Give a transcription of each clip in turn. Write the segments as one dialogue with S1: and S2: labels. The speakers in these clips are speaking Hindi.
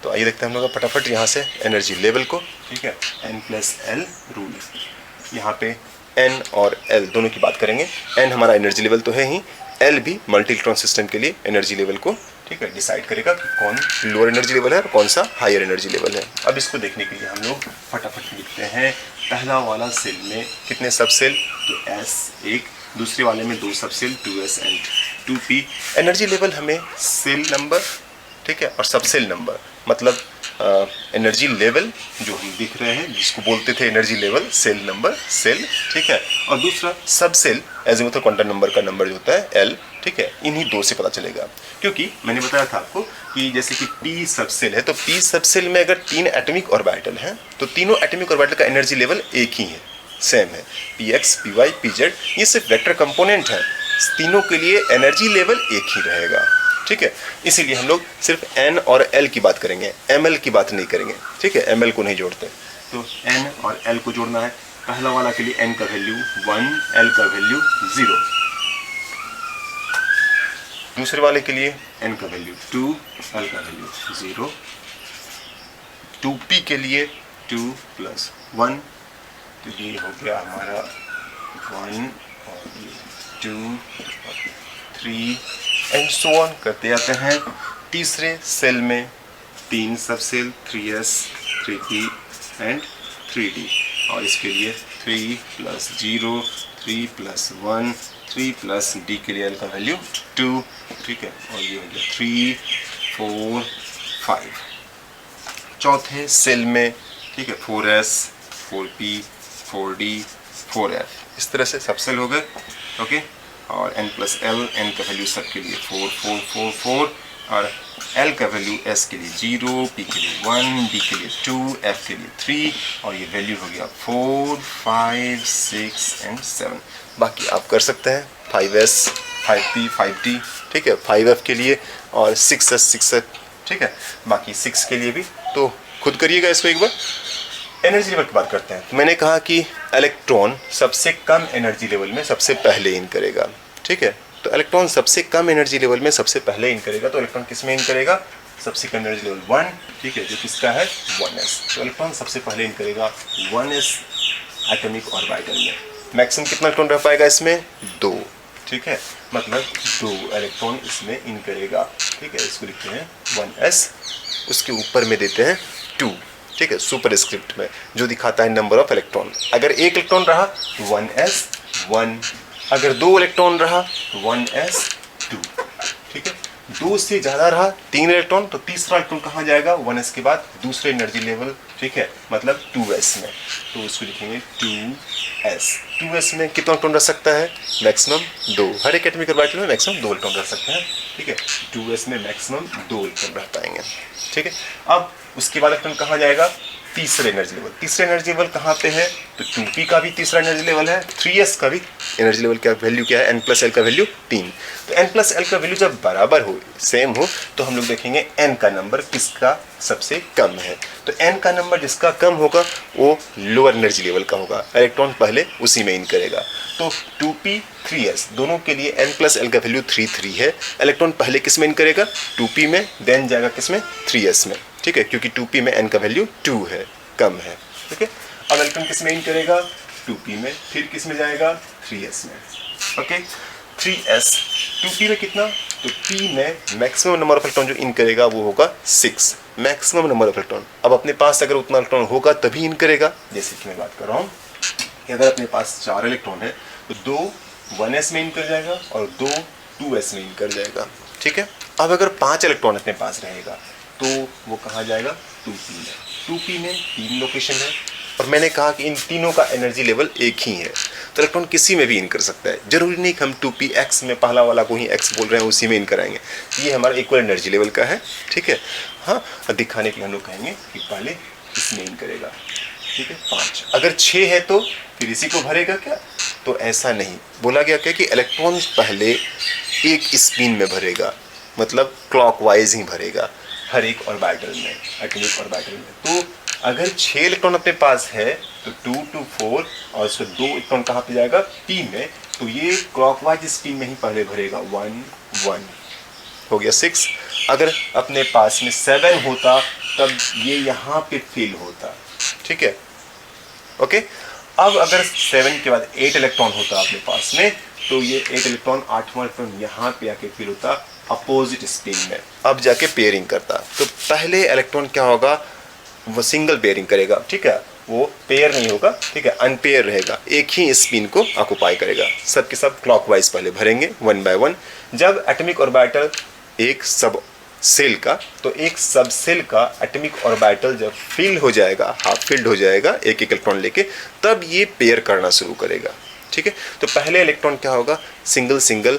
S1: तो आइए देखते हैं हम लोग फटाफट यहाँ से एनर्जी लेवल को, ठीक है। N+L रूल, यहाँ पे N और L दोनों की बात करेंगे। N हमारा एनर्जी लेवल तो है ही, L भी मल्टी इलेक्ट्रॉन सिस्टम के लिए एनर्जी लेवल को, ठीक है, डिसाइड करेगा कि कौन लोअर एनर्जी लेवल है और कौन सा हायर एनर्जी लेवल है। अब इसको देखने के लिए हम लोग फटाफट लिखते हैं। पहला वाला सेल में कितने सब सेल, तो S एक, दूसरे वाले में 2 subshell 2S and 2P। Energy level हमें सेल नंबर, ठीक है, और सब सेल नंबर, मतलब एनर्जी लेवल जो हम दिख रहे हैं जिसको बोलते थे energy level, shell number, shell, ठीक है, और दूसरा subshell azimuthal quantum number का नंबर जो होता है L, ठीक है, इन्हीं 2 से पता चलेगा। क्योंकि मैंने बताया था आपको कि जैसे कि P सब सेल है, तो P सब सेल में अगर 3 एटॉमिक ऑर्बिटल हैं तो तीनों एटॉमिक ऑर्बिटल का एनर्जी लेवल एक ही है, सेम है। Px, Py, Pz ये सिर्फ वेक्टर कंपोनेंट है, तीनों के लिए एनर्जी लेवल एक ही रहेगा, ठीक है। इसीलिए हम लोग सिर्फ N और L की बात करेंगे, ML की बात नहीं करेंगे, ठीक है, ML को नहीं जोड़ते। तो N और L को जोड़ना है। पहला वाला के लिए N का वैल्यू 1, L का वैल्यू 0। दूसरे वाले के लिए N का वैल्यू 2, L का वैल्यू 0। 2P के लिए 2 + 1, तो ये हो गया हमारा 1 और ये 2 और 3 एंड सो ऑन करते जाते हैं। तीसरे सेल में 3 सब cell 3S, 3P and 3D, और इसके लिए 3 + 0, 3 + 1, 3 + D के लिए L का वैल्यू 2, ठीक है, और ये हो गया 3, 4, 5। चौथे सेल में, ठीक है, 4S, 4P, 4D, 4F, इस तरह से सब सेल हो गए, ओके। और N+L, N का वैल्यू सब के लिए 4, 4, 4, 4, और L का वैल्यू S के लिए 0, P के लिए 1, D के लिए 2, F के लिए 3, और ये वैल्यू हो गया 4, 5, 6 एंड 7। बाकी आप कर सकते हैं 5S, 5P, 5D, ठीक है, 5F के लिए, और 6S, 6F, ठीक है, बाकी 6 के लिए भी। तो खुद करिएगा इसको एक बार। एनर्जी लेवल की बात करते हैं। तो मैंने कहा कि इलेक्ट्रॉन सबसे कम एनर्जी लेवल में सबसे पहले इन करेगा, ठीक है। तो इलेक्ट्रॉन सबसे कम एनर्जी लेवल में सबसे पहले इन करेगा, तो इलेक्ट्रॉन किस में इन करेगा, सबसे कम एनर्जी लेवल 1, ठीक है, जो किसका है 1s। तो इलेक्ट्रॉन सबसे पहले इन करेगा 1s एटॉमिक ऑर्बिटल में। मैक्सिमम कितना इलेक्ट्रॉन रह पाएगा इसमें, 2, ठीक है, मतलब 2 इलेक्ट्रॉन इसमें इन करेगा, ठीक है। इसको लिखते हैं 1s, उसके ऊपर में देते हैं 2, ठीक है, सुपर स्क्रिप्ट में, जो दिखाता है नंबर ऑफ इलेक्ट्रॉन। अगर 1 इलेक्ट्रॉन रहा तो 1s 1, अगर 2 इलेक्ट्रॉन रहा तो 1s 2, ठीक है। 2 से ज़्यादा रहा 3 इलेक्ट्रॉन, तो तीसरा इलेक्ट्रॉन कहाँ जाएगा, 1s के बाद दूसरे एनर्जी लेवल, ठीक है, मतलब 2s में। तो उसको लिखेंगे 2s। 2s में कितना इलेक्ट्रॉन रह सकता है, मैक्सिमम 2। हर एक एटॉमिक ऑर्बिटल में मैक्सिमम 2 इलेक्ट्रॉन रह सकते हैं, ठीक है। 2s में मैक्सिमम 2 इलेक्ट्रॉन रह पाएंगे, ठीक है। अब उसके बाद इलेक्ट्रॉन कहाँ जाएगा, तीसरे एनर्जी लेवल। तीसरे एनर्जी लेवल कहाँ पे है, तो 2p का भी तीसरा एनर्जी लेवल है, 3s का भी एनर्जी लेवल का वैल्यू क्या है, N+L का वैल्यू 3। तो N+L का वैल्यू जब बराबर हो, सेम हो, तो हम लोग देखेंगे N का नंबर किसका सबसे कम है। तो N का नंबर जिसका कम होगा वो लोअर एनर्जी लेवल का होगा, इलेक्ट्रॉन पहले उसी में इन करेगा। तो 2p 3s दोनों के लिए N+L का वैल्यू 3, 3 है। इलेक्ट्रॉन पहले किस में इन करेगा, 2p में, देन जाएगा किस में, 3s में, ठीक है, क्योंकि 2p में N का वैल्यू 2 है, कम है, ठीक है। अब इलेक्ट्रॉन किस में इन करेगा, 2p में, फिर किस में जाएगा, 3s में, ओके। 3s 2p में कितना, तो p में मैक्सिमम नंबर ऑफ इलेक्ट्रॉन जो इन करेगा वो होगा 6, मैक्सिमम नंबर ऑफ इलेक्ट्रॉन। अब अपने पास अगर उतना इलेक्ट्रॉन होगा तभी इन करेगा। जैसे कि मैं बात कर रहा हूँ कि अगर अपने पास 4 इलेक्ट्रॉन है तो 2 1s में इन कर जाएगा और 2 2s में इन कर जाएगा, ठीक है। अब अगर 5 इलेक्ट्रॉन अपने पास रहेगा तो वो कहाँ जाएगा, 2p में। 2p में 3 लोकेशन है, और मैंने कहा कि इन तीनों का एनर्जी लेवल एक ही है, तो इलेक्ट्रॉन किसी में भी इन कर सकता है। जरूरी नहीं कि हम 2px में पहला वाला को ही x बोल रहे हैं उसी में इन कराएंगे, ये हमारा इक्वल एनर्जी लेवल का है, ठीक है। हाँ, दिखाने के लिए हम लोग कहेंगे कि पहले इसमें इन करेगा, ठीक है। 5 अगर 6 है तो फिर इसी को भरेगा क्या, तो ऐसा नहीं बोला गया क्या कि इलेक्ट्रॉन पहले एक स्पिन में भरेगा, मतलब क्लॉकवाइज ही भरेगा हर एक ऑर्बिटल में, एटॉमिक ऑर्बिटल में। तो अगर 6 इलेक्ट्रॉन अपने पास है तो 2 to 4 और उसका 2 इलेक्ट्रॉन कहाँ पे जाएगा, p में, तो ये क्लॉकवाइज स्पिन में ही पहले भरेगा, 1 1 हो गया 6। अगर अपने पास में 7 होता तब ये यहाँ पे फिल होता, ठीक है। ओके, अब अगर 7 के बाद 8 इलेक्ट्रॉन होता अपने पास में, तो ये 8 इलेक्ट्रॉन 8वां इलेक्ट्रॉन यहाँ पे आके फिल होता अपोजिट स्पिन में, अब जाके पेयरिंग करता। तो पहले इलेक्ट्रॉन क्या होगा, वो सिंगल पेयरिंग करेगा, ठीक है, वो पेयर नहीं होगा, ठीक है, अनपेयर रहेगा, एक ही स्पिन को ऑक्युपाई करेगा। सब के सब क्लॉकवाइज पहले भरेंगे 1 बाय 1। जब एटॉमिक ऑर्बिटल एक सब सेल का, तो एक सब सेल का एटॉमिक ऑर्बिटल जब फिल हो जाएगा, हाफ फिल्ड हो जाएगा एक एक इलेक्ट्रॉन लेके, तब ये पेयर करना शुरू करेगा, ठीक है। तो पहले इलेक्ट्रॉन क्या होगा, सिंगल सिंगल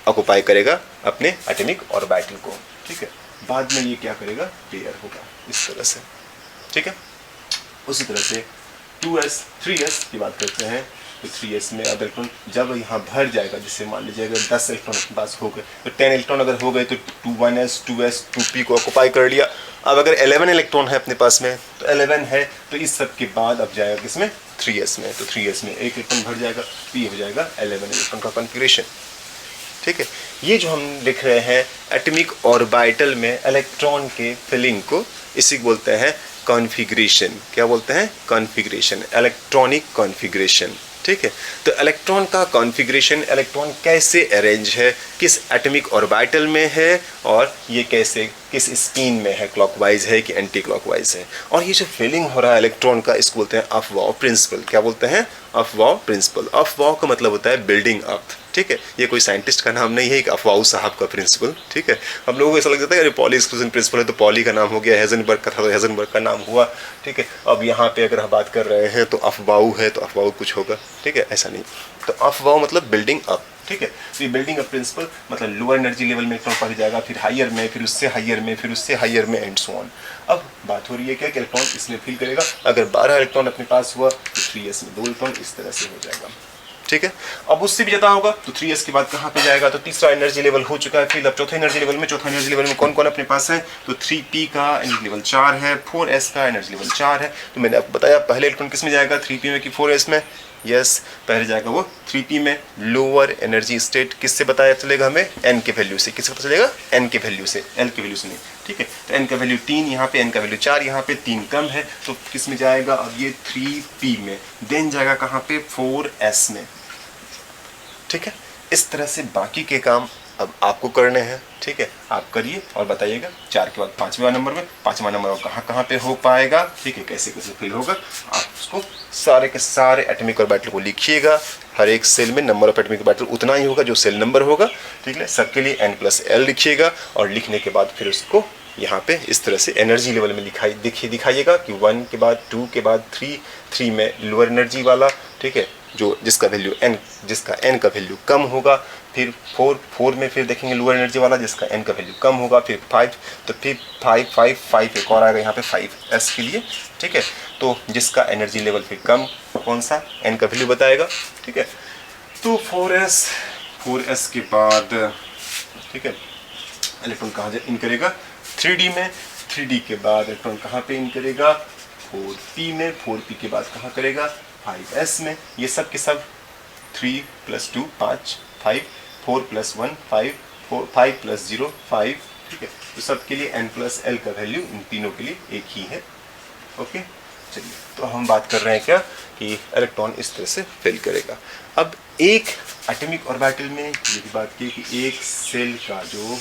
S1: ऑक्युपाई करेगा अपने एटॉमिक ऑर्बिटल को, ठीक है। बाद में ये क्या करेगा, पेयर होगा इस तरह से, ठीक है। उसी तरह से 2s 3s की बात करते हैं, तो 3s में अब इलेक्ट्रॉन जब यहाँ भर जाएगा, जैसे मान लीजिए अगर 10 इलेक्ट्रॉन अपने पास हो गए, तो 10 इलेक्ट्रॉन अगर हो गए तो 1s 2s 2p को ऑक्युपाई कर लिया। अब अगर 11 इलेक्ट्रॉन है अपने पास में, तो 11 है, तो इस सब के बाद अब जाएगा किसमें, 3s में। तो 3s में एक इलेक्ट्रॉन भर जाएगा, तो ये हो जाएगा 11 इलेक्ट्रॉन का कॉन्फ़िगरेशन, ठीक है। ये जो हम लिख रहे हैं एटॉमिक ऑर्बिटल में इलेक्ट्रॉन के फिलिंग को, इसी को बोलते हैं कॉन्फ़िगरेशन। क्या बोलते हैं, कॉन्फ़िगरेशन, इलेक्ट्रॉनिक कॉन्फ़िगरेशन, ठीक है। तो इलेक्ट्रॉन का कॉन्फ़िगरेशन, इलेक्ट्रॉन कैसे अरेंज है, किस एटॉमिक ऑर्बिटल में है, और ये कैसे किस स्पिन में है, क्लॉकवाइज है कि एंटी क्लॉकवाइज है। और ये जो फिलिंग हो रहा है इलेक्ट्रॉन का, इसको बोलते हैं अफवाह प्रिंसिपल। क्या बोलते हैं, अफवाह प्रिंसिपल। अफवाह का मतलब होता है बिल्डिंग अप, ठीक है। ये कोई साइंटिस्ट का नाम नहीं है, एक अफवाह साहब का प्रिंसिपल, ठीक है। हम लोगों को ऐसा लग जाता है अरे पॉली एक्सक्लूजन प्रिंसिपल है तो पॉली का नाम हो गया, हेजनबर्ग का था तो हेजनबर्ग का नाम हुआ, ठीक है। अब यहाँ पे अगर हम बात कर रहे हैं तो अफवाह है तो अफवाह कुछ होगा, ठीक है, ऐसा नहीं। तो अफवाह मतलब बिल्डिंग अप, ठीक है। तो ये बिल्डिंग अप प्रिंसिपल मतलब लोअर एनर्जी लेवल में इलेक्ट्रॉन पढ़ जाएगा, फिर हायर में, फिर उससे हायर में, फिर उससे हायर में, एंड सो ऑन। अब बात हो रही है क्या कि इलेक्ट्रॉन इसमें फिल करेगा। अगर 12 इलेक्ट्रॉन अपने पास हुआ तो 3s में 2 इलेक्ट्रॉन इस तरह से हो जाएगा, ठीक है। अब उससे भी ज़्यादा होगा तो 3s के बाद कहाँ पे जाएगा, तो तीसरा एनर्जी लेवल हो चुका है। फिर अब चौथा एनर्जी लेवल में, चौथा एनर्जी लेवल में कौन कौन अपने पास है, तो 3p का एनर्जी लेवल 4 है, 4s का एनर्जी लेवल 4 है। तो मैंने आपको बताया पहले इलेक्ट्रॉन किस में जाएगा, 3p में कि 4s में, यस, पहले जाएगा वो 3p में। लोअर एनर्जी स्टेट किससे बताया चलेगा हमें, n के वैल्यू से। किससे पता चलेगा, n के वैल्यू से, l के वैल्यू से नहीं, ठीक है। तो n का वैल्यू 3 यहाँ पे, n का वैल्यू 4 यहाँ पे, 3 कम है तो किस में जाएगा, अब ये 3p में, देन जाएगा कहाँ पे, 4s में, ठीक है। इस तरह से बाकी के काम अब आपको करने हैं, ठीक है। आप करिए और बताइएगा। 4 के बाद 5वां नंबर में, 5वां नंबर कहाँ कहाँ पे हो पाएगा, ठीक है, कैसे कैसे फिल होगा, आप उसको सारे के सारे एटॉमिक ऑर्बिटल को लिखिएगा। हर एक सेल में नंबर ऑफ एटॉमिक ऑर्बिटल उतना ही होगा जो सेल नंबर होगा, ठीक है। सबके लिए n+l लिखिएगा, और लिखने के बाद फिर उसको यहाँ पे इस तरह से एनर्जी लेवल में दिखाइएगा कि 1 के बाद 2 के बाद 3 में लोअर एनर्जी वाला, ठीक है, जो जिसका वैल्यू n, जिसका n का वैल्यू कम होगा। फिर 4 में फिर देखेंगे लोअर एनर्जी वाला जिसका n का वैल्यू कम होगा। फिर 5, तो फिर 5 एक और आएगा यहाँ पे 5s के लिए, ठीक है। तो जिसका एनर्जी लेवल फिर कम, कौन सा, n का वैल्यू बताएगा, ठीक है। तो 4s के बाद, ठीक है, इलेक्ट्रॉन कहाँ इन करेगा, 3d में। 3d के बाद इलेक्ट्रॉन कहाँ पे इन करेगा, 4p में। 4p के बाद कहाँ करेगा, 5s में। ये सब के सब 3 + 2 5, 5, 4 + 1 5, 5 + 0 5, ठीक है। तो सबके लिए n+l का वैल्यू इन तीनों के लिए एक ही है, ओके। चलिए, तो हम बात कर रहे हैं क्या कि इलेक्ट्रॉन इस तरह से फिल करेगा। अब एक एटॉमिक ऑर्बिटल में ये भी बात की कि एक सेल का जो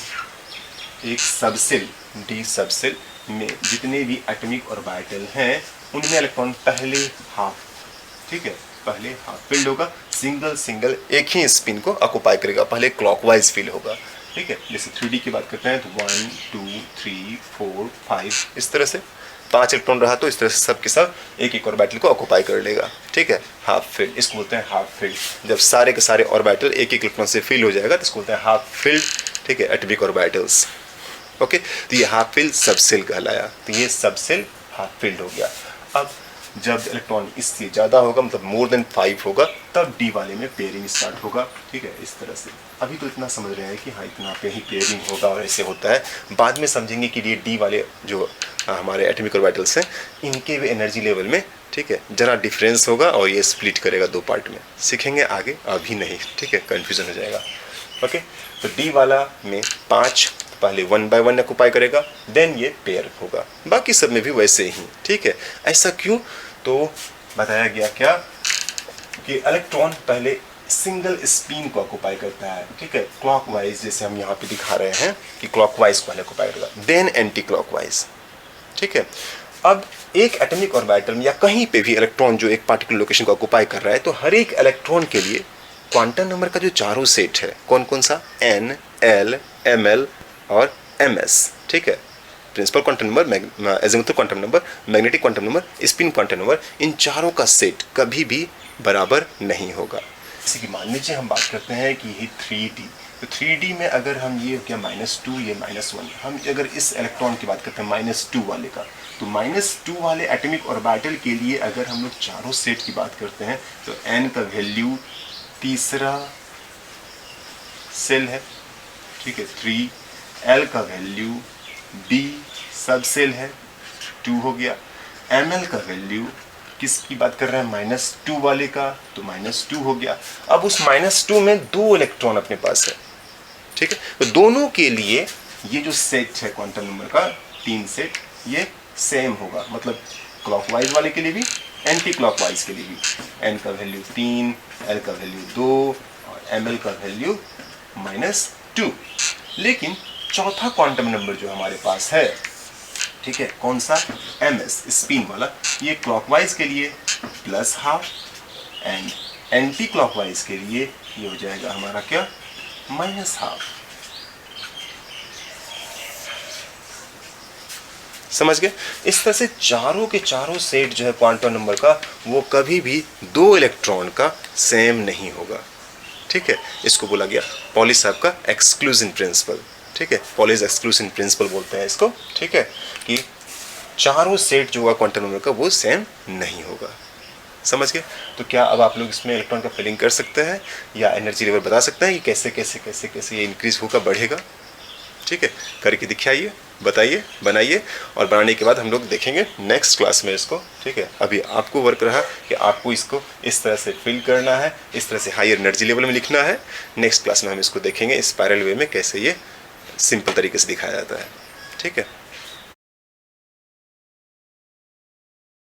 S1: एक सबसेल, डी सबसेल में जितने भी एटॉमिक ऑर्बिटल हैं उनमें इलेक्ट्रॉन पहले हाफ, ठीक है, पहले हाफ फिल्ड होगा, सिंगल एक ही स्पिन को ऑक्युपाई करेगा, पहले क्लॉकवाइज फिल होगा, ठीक है। जैसे 3d की बात करते हैं तो 1 2 3 4 5 इस तरह से 5 इलेक्ट्रॉन रहा तो इस तरह से सब के सब एक एक ऑर्बिटल को ऑक्युपाई कर लेगा, ठीक है। हाफ फिल्ड, इसको बोलते हैं हाफ फिल्ड। जब सारे के सारे ऑर्बिटल एक एक इलेक्ट्रॉन से फिल हो जाएगा तो इसको बोलते हैं हाफ फिल्ड, ठीक है, एटॉमिक ऑर्बिटल्स, ओके। तो ये हाफ फिल्ड सबसेल कहलाया, तो ये सबसेल हाफ फिल्ड हो गया। अब जब इलेक्ट्रॉन इससे ज़्यादा होगा, मतलब मोर देन 5 होगा, तब डी वाले में पेयरिंग स्टार्ट होगा, ठीक है, इस तरह से। अभी तो इतना समझ रहे हैं कि हाँ इतना पे ही पेयरिंग होगा और ऐसे होता है। बाद में समझेंगे कि ये डी वाले जो हमारे एटॉमिक ऑर्बिटल्स हैं इनके भी एनर्जी लेवल में, ठीक है, ज़रा डिफरेंस होगा और ये स्प्लिट करेगा 2 पार्ट में। सीखेंगे आगे, अभी नहीं, ठीक है, कन्फ्यूज़न हो जाएगा, ओके। तो डी वाला में 5 तो पहले 1 by 1 ऑक्युपाई करेगा, देन ये पेयर होगा। बाकी सब में भी वैसे ही, ठीक है। ऐसा क्यों? तो बताया गया क्या कि इलेक्ट्रॉन पहले सिंगल स्पिन को ऑक्युपाई करता है, ठीक है, क्लॉकवाइज, जैसे हम यहाँ पे दिखा रहे हैं कि क्लॉकवाइज पहले ऑक्युपाई करेगा, देन एंटी क्लॉकवाइज, ठीक है। अब एक एटॉमिक ऑर्बिटल में या कहीं पे भी इलेक्ट्रॉन जो एक पार्टिकुलर लोकेशन को ऑक्युपाई कर रहा है, तो हर एक इलेक्ट्रॉन के लिए क्वांटम नंबर का जो चारों सेट है, कौन कौन सा, n, l, ml और ms, ठीक है। Principal quantum number, azimuthal quantum number, magnetic quantum number, spin quantum number, इन चारों का सेट कभी भी बराबर नहीं होगा। जैसे कि मान लीजिए हम बात करते हैं कि ये 3D, तो 3D में अगर हम ये क्या -2 ये -1, हम अगर इस इलेक्ट्रॉन की बात करते हैं -2 वाले का, तो -2 वाले एटॉमिक ऑर्बिटल के लिए अगर हम लोग चारों सेट की बात करते हैं तो n का वैल्यू तीसरा सेल है, ठीक है, 3, l का वैल्यू b सब सेल है, 2 हो गया, ml का वैल्यू किसकी बात कर रहे हैं, -2 वाले का, तो -2 हो गया। अब उस -2 में 2 इलेक्ट्रॉन अपने पास है, ठीक है, तो दोनों के लिए ये जो सेट है क्वांटम नंबर का 3 सेट, ये सेम होगा, मतलब क्लॉकवाइज वाले के लिए भी, एंटी क्लॉकवाइज के लिए भी, n का वैल्यू 3, l का वैल्यू 2 और ml का वैल्यू -2। लेकिन चौथा क्वांटम नंबर जो हमारे पास है, ठीक है, कौन सा, ms, स्पिन वाला, ये क्लॉकवाइज के लिए +12 एंड एंटी क्लॉकवाइज के लिए ये हो जाएगा हमारा क्या, -12। समझ गए? इस तरह से चारों के चारों सेट जो है क्वांटम नंबर का, वो कभी भी 2 इलेक्ट्रॉन का सेम नहीं होगा, ठीक है। इसको बोला गया पॉली साहब का एक्सक्लूजन प्रिंसिपल, ठीक है, पॉलीज एक्सक्लूजन प्रिंसिपल बोलते हैं इसको, ठीक है, कि चारों सेट जो होगा क्वांटम नंबर का वो सेम नहीं होगा। समझ गए? तो क्या अब आप लोग इसमें इलेक्ट्रॉन का फिलिंग कर सकते हैं या एनर्जी लेवल बता सकते हैं कि कैसे कैसे कैसे कैसे ये इंक्रीज होगा, बढ़ेगा, ठीक है। करके दिखाइए, बताइए, बनाइए, और बनाने के बाद हम लोग देखेंगे नेक्स्ट क्लास में इसको, ठीक है। अभी आपको वर्क रहा कि आपको इसको इस तरह से फिल करना है, इस तरह से हायर एनर्जी लेवल में लिखना है। नेक्स्ट क्लास में हम इसको देखेंगे स्पाइरल वे में कैसे ये सिंपल तरीके से दिखाया जाता है, ठीक है।